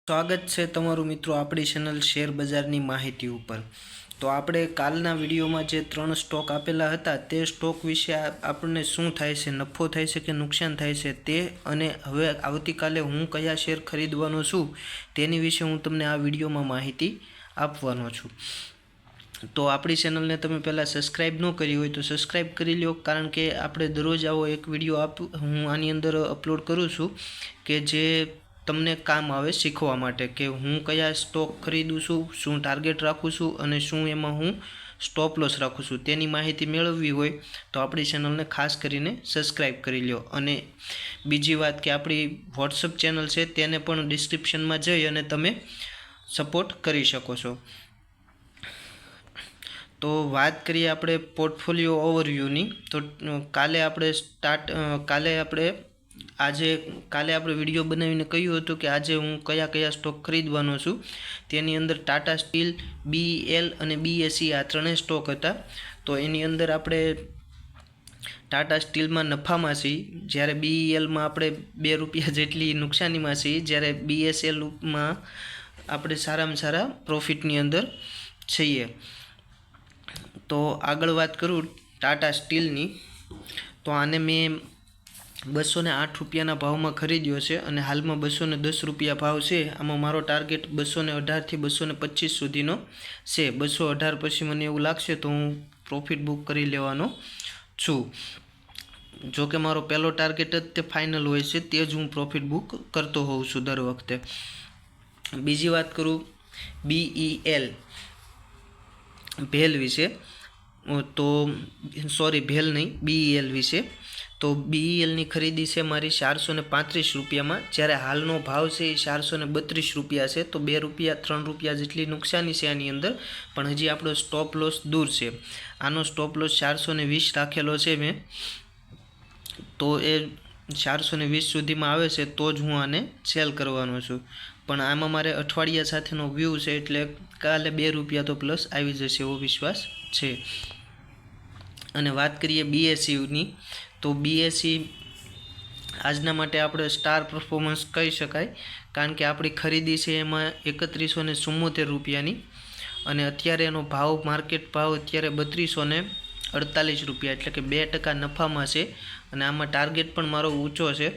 સ્વાગત છે તમારું મિત્રો આપણી ચેનલ શેર બજારની માહિતી ઉપર। તો આપણે કાલના વિડીયોમાં જે 3 સ્ટોક આપેલા હતા તે સ્ટોક વિશે આપણને શું થાય છે, નફો થાય છે કે નુકસાન થાય છે તે, અને હવે આવતીકાલે હું કયા શેર ખરીદવાનો છું તેની વિશે હું તમને આ વિડીયોમાં માહિતી આપવાનો છું। તો આપણી ચેનલને તમે પહેલાં સબસ્ક્રાઈબ ન કરી હોય તો સબસ્ક્રાઈબ કરી લો, કારણ કે આપણે દરરોજ આવો એક વિડીયો હું આની અંદર અપલોડ કરું છું કે જે તમને કામ આવે શીખવા માટે કે હું કયા સ્ટોક ખરીદું છું, શું ટાર્ગેટ રાખું છું અને શું એમાં હું સ્ટોપ લોસ રાખું છું તેની માહિતી મેળવવી હોય તો આપણી ચેનલને ખાસ કરીને સબસ્ક્રાઈબ કરી લો। અને બીજી વાત કે આપણી વોટ્સઅપ ચેનલ છે તેને પણ ડિસ્ક્રિપ્શનમાં જઈ અને તમે સપોર્ટ કરી શકો છો। તો વાત કરીએ આપણે પોર્ટફોલિયો ઓવરવ્યૂની, તો કાલે આપણે વિડીયો બનાવીને કહ્યું હતું કે આજે હું કયા સ્ટોક ખરીદવાનો છું। તેની અંદર ટાટા સ્ટીલ, BEL અને BSE આ ત્રણેય સ્ટોક હતા। તો એની અંદર આપણે ટાટા સ્ટીલમાં નફામાં છીએ, જ્યારે BELમાં આપણે 2 રૂપિયા જેટલી નુકસાનીમાં છીએ, જ્યારે BSLમાં આપણે સારામાં સારા પ્રોફિટની અંદર છીએ। તો આગળ વાત કરું ટાટા સ્ટીલની, તો આને મેં 208 રૂપિયાના ભાવમાં ખરીદ્યો છે અને હાલમાં 210 રૂપિયા ભાવ છે। આમાં મારો ટાર્ગેટ 218થી 225 સુધીનો છે। 218 પછી મને એવું લાગશે તો હું પ્રોફિટ બુક કરી લેવાનો છું। જો કે મારો પહેલો ટાર્ગેટ જ તે ફાઇનલ હોય છે, તે જ હું પ્રોફિટ બુક કરતો હોઉં છું દર વખતે। બીજી વાત કરું BEL વિશે, તો BEL વિશે, તો BELની ખરીદી છે મારી 435 રૂપિયામાં, જ્યારે હાલનો ભાવ છે એ 432 રૂપિયા છે। તો 2 રૂપિયા 3 રૂપિયા જેટલી નુકસાની છે આની અંદર, પણ હજી આપણો સ્ટોપ લોસ દૂર છે। આનો સ્ટોપ લોસ 420 રાખેલો છે મેં, તો એ 420 સુધીમાં આવે છે તો જ હું આને સેલ કરવાનો છું। પણ આમાં મારે અઠવાડિયા સાથેનો વ્યૂ છે, એટલે કાલે 2 રૂપિયા તો પ્લસ આવી જશે એવો વિશ્વાસ છે। અને વાત કરીએ BSEની, તો BSE આજના માટે આપણે સ્ટાર પરફોર્મન્સ કહી શકાય, કારણ કે આપણી ખરીદી છે એમાં 3174 રૂપિયાની, અને અત્યારે એનો ભાવ, માર્કેટ ભાવ અત્યારે 3248 રૂપિયા, એટલે કે 2% નફામાં છે। અને આમાં ટાર્ગેટ પણ મારો ઊંચો છે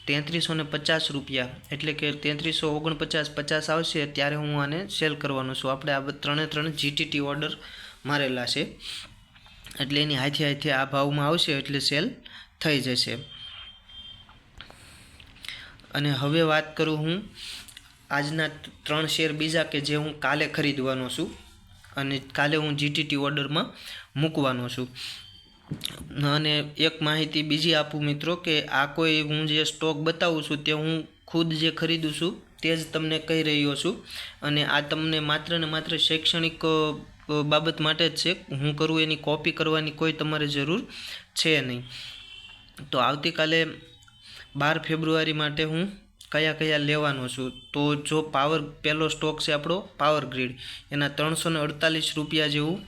3350 રૂપિયા, એટલે કે 3349 આવશે ત્યારે હું આને સેલ કરવાનો છું। આપણે આ ત્રણે GTT ઓર્ડર મારેલા છે, એટલે એની હાથે આ ભાવમાં આવશે એટલે સેલ થઈ જશે। અને હવે વાત કરું હું આજના 3 શેર બીજા કે જે હું કાલે ખરીદવાનો છું, અને કાલે હું GTT ઓર્ડરમાં મૂકવાનો છું। અને એક માહિતી બીજી આપું મિત્રો, કે આ કોઈ હું જે સ્ટોક બતાવું છું તે હું ખુદ જે ખરીદું છું તે જ તમને કહી રહ્યો છું, અને આ તમને માત્ર ને માત્ર શૈક્ષણિક બાબત માટે જ છે। હું કરું એની કોપી કરવાની કોઈ તમારે જરૂર છે નહીં। તો આવતીકાલે 12 ફેબ્રુઆરી માટે હું કયા લેવાનો છું, તો જો પહેલો સ્ટોક છે આપણો પાવર ગ્રીડ, એના 348 રૂપિયા જેવું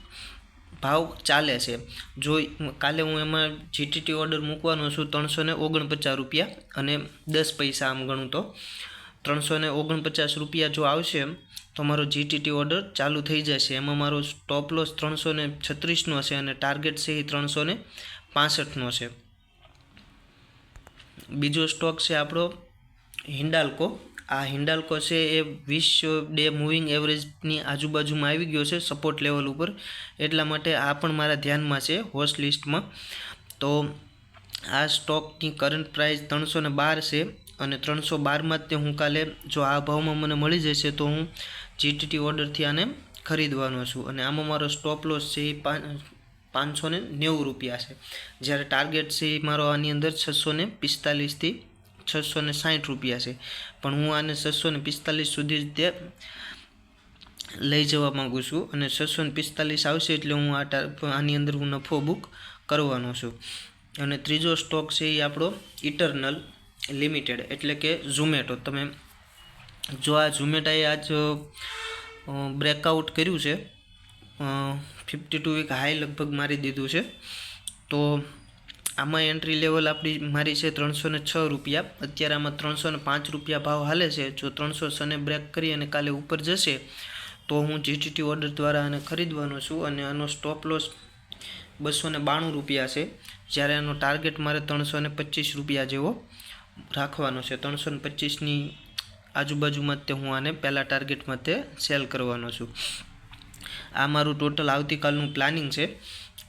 ભાવ ચાલે છે। જો કાલે હું એમાં GTT ઓર્ડર મૂકવાનો છું 349 રૂપિયા અને 10 પૈસા, આમ ગણું તો 349 રૂપિયા જો આવશે તો મારો GTT ઓર્ડર ચાલુ થઈ જશે। એમાં મારો સ્ટોપ લોસ 336નો છે અને ટાર્ગેટ છે એ 365નો છે। બીજો સ્ટોક છે આપણો હિન્ડાલ્કો। આ હિન્ડાલ્કો છે એ 20 ડે મૂવિંગ એવરેજની આજુબાજુમાં આવી ગયો છે સપોર્ટ લેવલ ઉપર, એટલા માટે આ પણ મારા ધ્યાનમાં છે વોચ લિસ્ટમાં। તો આ સ્ટોકની કરંટ પ્રાઇસ 312 છે, અને 312માં જ તે હું કાલે જો આ ભાવમાં મને મળી જશે તો હું GTT ઓર્ડરથી આને ખરીદવાનો છું। અને આમાં મારો સ્ટોપ લોસ છે એ 590 રૂપિયા છે, જ્યારે ટાર્ગેટ છે એ મારો આની અંદર 645થી 660 રૂપિયા છે, પણ હું આને 645 સુધી તે લઈ જવા માગું છું, અને 645 આવશે એટલે હું આની અંદર હું નફો બુક કરવાનો છું। અને ત્રીજો સ્ટોક છે એ આપણો ઇટરનલ લિમિટેડ, એટલે કે ઝોમેટો। તમે જો આ ઝોમેટોએ આજ બ્રેકઆઉટ કર્યું છે, 52 વીક હાઈ લગભગ મારી દીધું છે, તો આમાં એન્ટ્રી લેવલ મારી છે 306 રૂપિયા. અત્યારે આમાં 305 રૂપિયા ભાવ હાલે છે. જો 306 ને બ્રેક કરી અને કાલે ઉપર જશે તો હું જીટીટી ઓર્ડર દ્વારા આને ખરીદવાનો છું અને આનો સ્ટોપ લોસ 292 રૂપિયા છે. જ્યારે આનો ટાર્ગેટ મારે 325 રૂપિયા જેવો રાખવાનો છે. 325ની આજુબાજુમાં તે હું આને પહેલાં ટાર્ગેટમાં તે સેલ કરવાનો છું. આ મારું ટોટલ આવતીકાલનું પ્લાનિંગ છે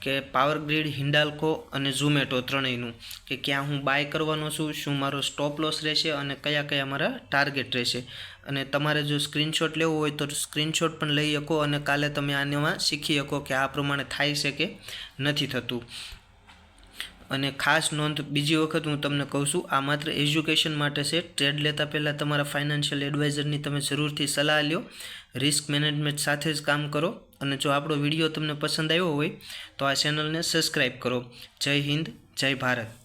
કે પાવર ગ્રીડ, હિન્ડાલ્કો અને ઝોમેટો ત્રણેયનું કે ક્યાં હું બાય કરવાનો છું, શું મારો સ્ટોપ લોસ રહેશે અને કયા કયા મારા ટાર્ગેટ રહેશે. અને તમારે જો સ્ક્રીનશોટ લેવો હોય તો સ્ક્રીનશોટ પણ લઈ શકો અને કાલે તમે આમાં શીખી શકો કે આ પ્રમાણે થાય છે કે નથી થતું. અને ખાસ નોંધ, બીજી વખત હું તમને કહું છું, આ માત્ર એજ્યુકેશન માટે છે. ટ્રેડ લેતા પહેલાં તમારા ફાઇનાન્શિયલ એડવાઇઝરની તમે જરૂરથી સલાહ લ્યો. રિસ્ક મેનેજમેન્ટ સાથે જ કામ કરો. અને જો આપણો વિડીયો તમને પસંદ આવ્યો હોય તો આ ચેનલને સબસ્ક્રાઈબ કરો. જય હિન્દ, જય ભારત.